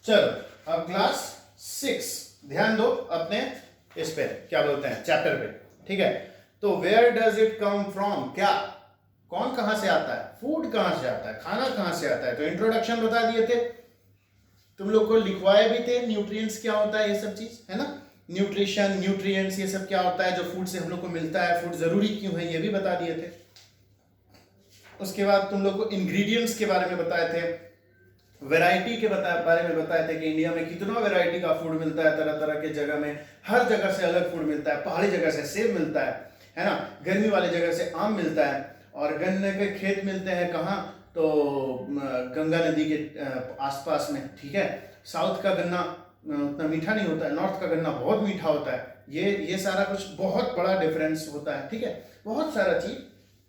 चलो अब क्लास 6 ध्यान दो अपने इस पे क्या बोलते हैं चैप्टर पे, ठीक है। तो where does it come from, क्या कौन कहां से आता है, फूड कहां से आता है, खाना कहां से आता है। तो इंट्रोडक्शन बता दिए थे, तुम लोग को लिखवाए भी थे न्यूट्रिएंट्स क्या होता है, ये सब चीज है ना, न्यूट्रिशन न्यूट्रिएंट्स ये सब क्या होता है जो फूड से हम लोग को मिलता है, फूड जरूरी क्यों है ये भी बता दिए थे। उसके बाद तुम लोग को इंग्रेडिएंट्स के बारे में बताए थे, वैरायटी के बारे में बताए थे कि इंडिया में कितना वैरायटी का फूड मिलता है, तरह तरह के जगह में, हर जगह से अलग फूड मिलता है। पहाड़ी जगह से सेब मिलता है ना, गर्मी वाले जगह से आम मिलता है, और गन्ने के खेत मिलते हैं कहाँ, तो गंगा नदी के आसपास में, ठीक है। साउथ का गन्ना उतना मीठा नहीं होता है, नॉर्थ का गन्ना बहुत मीठा होता है। ये सारा कुछ बहुत बड़ा डिफरेंस होता है, ठीक है। बहुत सारा चीज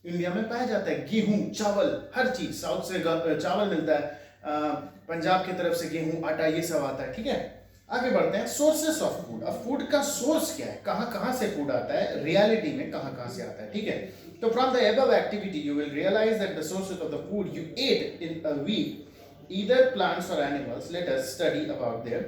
इंडिया में पाया जाता है, गेहूं चावल हर चीज, साउथ से चावल मिलता है, पंजाब की तरफ से गेहूं आटा ये सब आता है, ठीक है। आगे बढ़ते हैं, सोर्सेस ऑफ फूड। अब फूड का सोर्स क्या है, कहां कहां से फूड आता है, रियलिटी में कहां कहां से आता है, ठीक है। तो from the above activity you will realize that the sources of the food you ate in a week either plants or animals. Let us study about their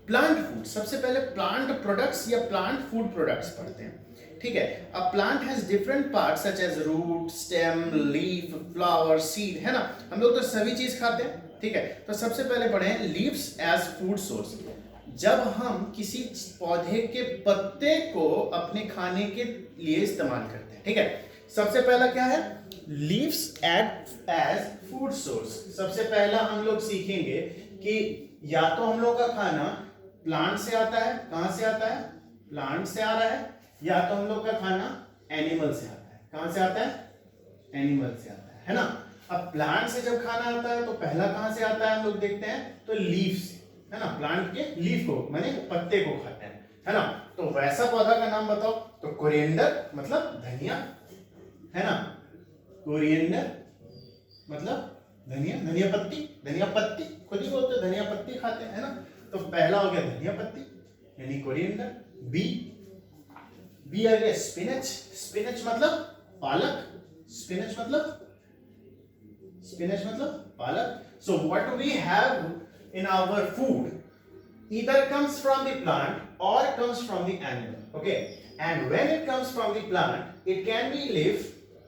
plant food. सबसे पहले प्लांट प्रोडक्ट्स या plant food products पढ़ते हैं, ठीक है। A plant has different parts such as root, stem, leaf, flower, seed, है ना। हम लोग तो सभी चीज खाते हैं, ठीक है। तो सबसे पहले पढ़े लीव्स एज फूड सोर्स। जब हम किसी पौधे के पत्ते को अपने खाने के लिए इस्तेमाल करते हैं, ठीक है। सबसे पहला क्या है, लीव्स एज फूड सोर्स। सबसे पहला हम लोग सीखेंगे कि या तो हम लोग का खाना प्लांट से आता है, कहां से आता है, प्लांट से आ रहा है, या तो हम लोग का खाना एनिमल से आता है। कहां से आता है, एनिमल से आता है ना। अब प्लांट से जब खाना आता है तो पहला कहां से आता है हम लोग देखते हैं, तो लीफ से, है ना। प्लांट के लीफ को माने पत्ते को खाते हैं, है ना। तो वैसा पौधा का नाम बताओ, तो कोरिएंडर मतलब धनिया, है ना। कोरिएंडर मतलब धनिया, धनिया पत्ती, धनिया पत्ती खुद ही बोलते हैं, धनिया पत्ती खाते हैं, है ना। तो पहला हो गया धनिया पत्ती यानी कोरिएंडर। बी आ गया स्पिनच। स्पिनच मतलब पालक, स्पिनच मतलब पालक। So what we have in our food either comes from the plant or comes from the animal, okay. And when it comes from the plant it can be leaf,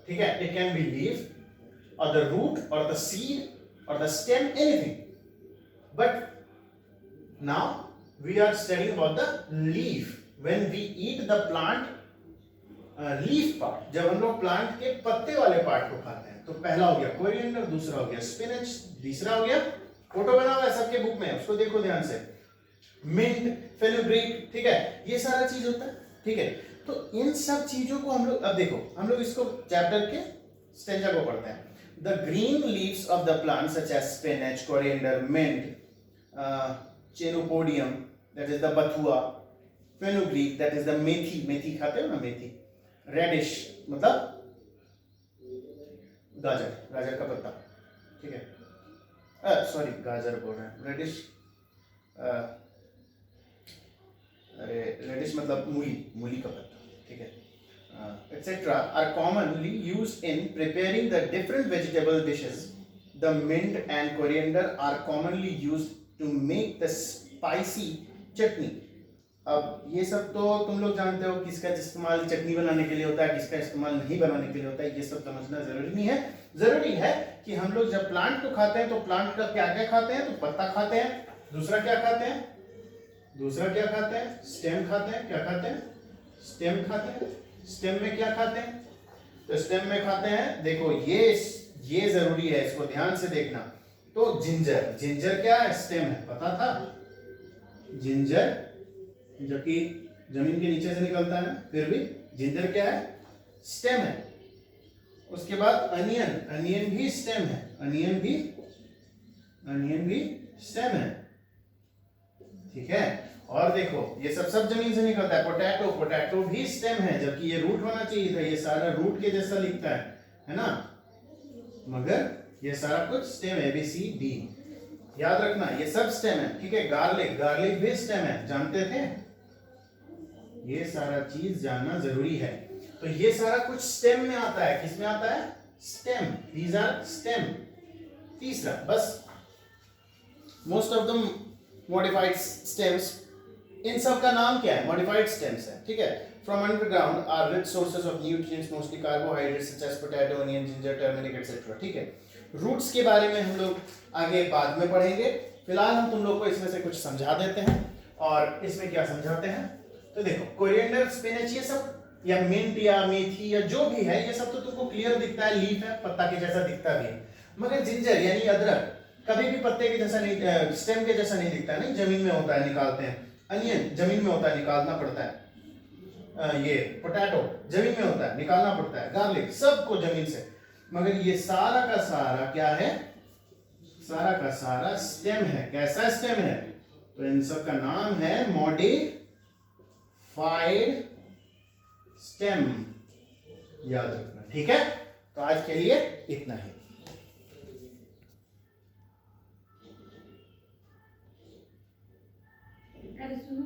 ठीक है, it can be leaf or the root or the seed or the stem, anything. But now we are studying about the leaf. When we eat the plant leaf part, जब हम लोग plant के पत्ते वाले part को खाते हैं, तो पहला हो गया कोरिएंडर, दूसरा हो गया स्पिनच, तीसरा हो गया, फोटो बना हुआ है सबके बुक में, उसको देखो ध्यान से, मिंट, फेनुग्रीक, ठीक है। ये सारा चीज होता है, ठीक है। तो इन सब चीजों को हम लोग, अब देखो हम लोग इसको चैप्टर के स्टेंजा को पढ़ते हैं। The green leaves of the plant such as spinach, coriander, mint, chenopodium that is the bathua, fenugreek that is the methi, मेथी खाते हो ना, मेथी, रेडिश मतलब गाजर, गाजर का पत्ता, ठीक है। सॉरी गाजर बोल रहे हैं, रेडिश, अरे रेडिश मतलब मूली, मूली का पत्ता, ठीक है। Etcetera are commonly used in preparing the different vegetable dishes. The mint and coriander are commonly used to make the spicy chutney. अब ये सब तो तुम लोग जानते हो किसका इस्तेमाल चटनी बनाने के लिए होता है, किसका इस्तेमाल नहीं बनाने के लिए होता है, ये सब समझना जरूरी नहीं है। जरूरी है कि हम लोग जब प्लांट को खाते हैं तो प्लांट का क्या क्या खाते हैं, तो पत्ता खाते हैं, दूसरा क्या खाते हैं, स्टेम खाते हैं, क्या खाते हैं, स्टेम खाते हैं। स्टेम में क्या खाते हैं, तो स्टेम में खाते हैं, देखो ये जरूरी है, इसको ध्यान से देखना। तो जिंजर, जिंजर क्या है, स्टेम है, पता था, जिंजर जो कि जमीन के नीचे से निकलता है, फिर भी जिंजर क्या है, स्टेम है। उसके बाद अनियन, अनियन भी स्टेम है, अनियन भी स्टेम है, ठीक है। और देखो ये सब जमीन से निकलता है। पोटैटो, पोटैटो भी स्टेम है, जबकि ये रूट होना चाहिए था, ये सारा रूट के जैसा लिखता है ना, मगर ये सारा कुछ स्टेम है, ABCD याद रखना, ये सब स्टेम है, ठीक है। गार्लिक, गार्लिक भी स्टेम है, जानते थे, ये सारा चीज जानना जरूरी है। तो ये सारा कुछ स्टेम में आता है, किस में आता है, स्टेम, दीज आर स्टेम। तीसरा बस most of the modified stems, इन सब का नाम क्या है? मॉडिफाइड स्टेम्स है, ठीक है। From underground are rich sources of nutrients, mostly carbohydrates such as potato, onion, ginger, turmeric etcetera, ठीक है। रूट्स के बारे में हम लोग आगे बाद में पढ़ेंगे, फिलहाल हम तुम लोग को इसमें से कुछ समझा देते हैं। और इसमें क्या समझाते हैं, तो देखो कोरिएंडर, स्पिनच, ये सब या मिंट या मेथी या जो भी है, ये सब तो तुमको क्लियर दिखता है, लीफ है, पत्ता के जैसा दिखता भी है। मगर जिंजर यानी अदरक कभी भी पत्ते के जैसा नहीं, स्टेम के जैसा नहीं दिखता है, नहीं, जमीन में होता है, निकालते हैं। अनियन जमीन में होता है, निकालना पड़ता है। ये पोटैटो जमीन में होता है, निकालना पड़ता है। गार्लिक सबको जमीन से, मगर ये सारा का सारा क्या है? सारा का सारा स्टेम है। कैसा स्टेम है? तो इन सब का नाम है मॉडिफाइड स्टेम, याद रखना, ठीक है। तो आज के लिए इतना ही। अरे सुनो